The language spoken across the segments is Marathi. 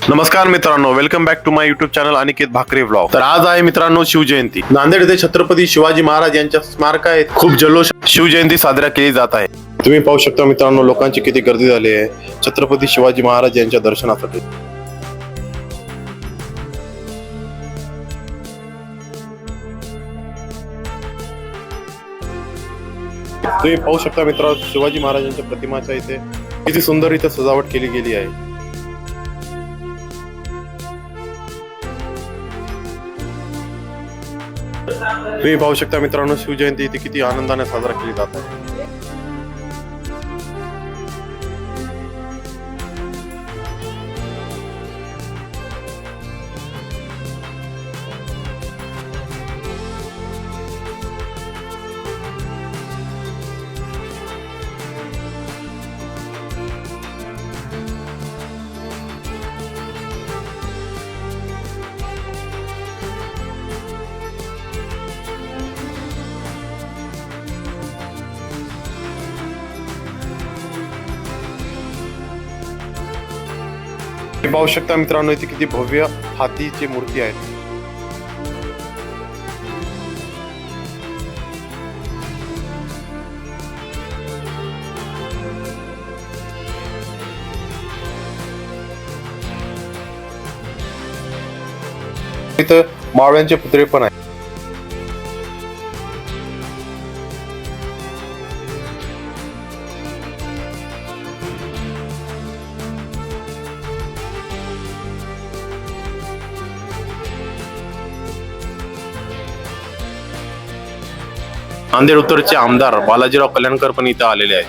नमस्कार मित्रांनो, welcome back to my YouTube channel Aniket Bhakare vlog. तर आज आहे मित्रांनो शिवजयंती। नांदेड येथे छत्रपती शिवाजी महाराज यांच्या स्मारकात खूप जल्लोष शिवजयंती साजरा केली जात आहे। तुम्ही पाहू शकता मित्रांनो, लोकांची किती गर्दी झाली आहे छत्रपती शिवाजी महाराज यांच्या दर्शनासाठी। तुम्ही पाहू शकता मित्रांनो, शिवाजी महाराजांच्या प्रतिमाच्या इथे किती सुंदर इथे सजावट केली गेली आहे। तुम्ही पाहू शकता मित्रांनो, शिवजयंती इथे किती आनंदाने साजरा केली जात आहे। पाहू शकता मित्रांनो, इथे किती भव्य हातीची मूर्ती आहे। इथं मावळ्यांचे पुतळे पण आहेत। नांदेड उत्तरचे आमदार बालाजीराव कल्याणकर पण इथं आलेले आहेत।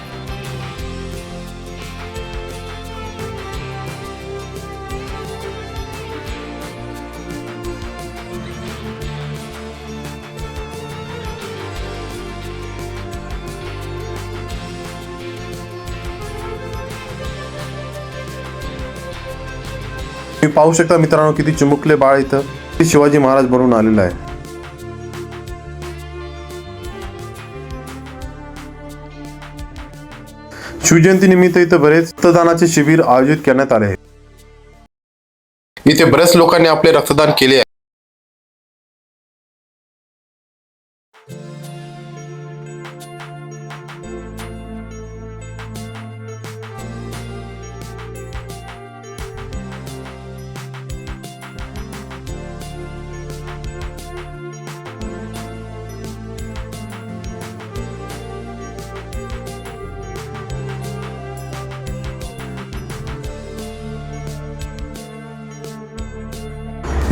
तुम्ही पाहू शकता मित्रांनो, किती चिमुकले बाळ इथं शिवाजी महाराज बनवून आलेलं आहे। शिवजयंती निमित्त इथे बरेच रक्तदानाचे शिबिर आयोजित करण्यात आले आहे। इथे बरेच लोकांनी आपले रक्तदान केले आहे।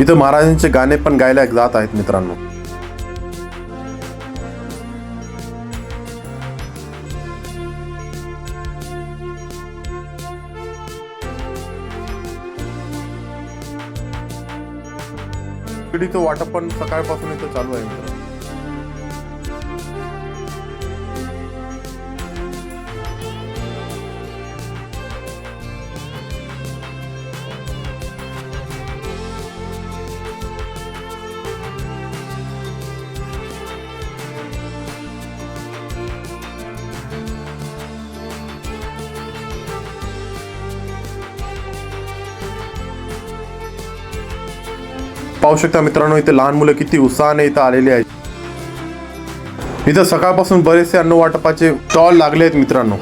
इथं महाराजांचे गाणे पण गायला जात आहेत मित्रांनो। इथं वाटप पण सकाळपासून इथं चालू आहे मित्रांनो। पाहू शकता मित्रांनो, इथे लहान मुलं किती उत्साहाने इथं आलेली आहेत। इथं सकाळपासून बरेचसे अन्न वाटपाचे स्टॉल लागले आहेत मित्रांनो।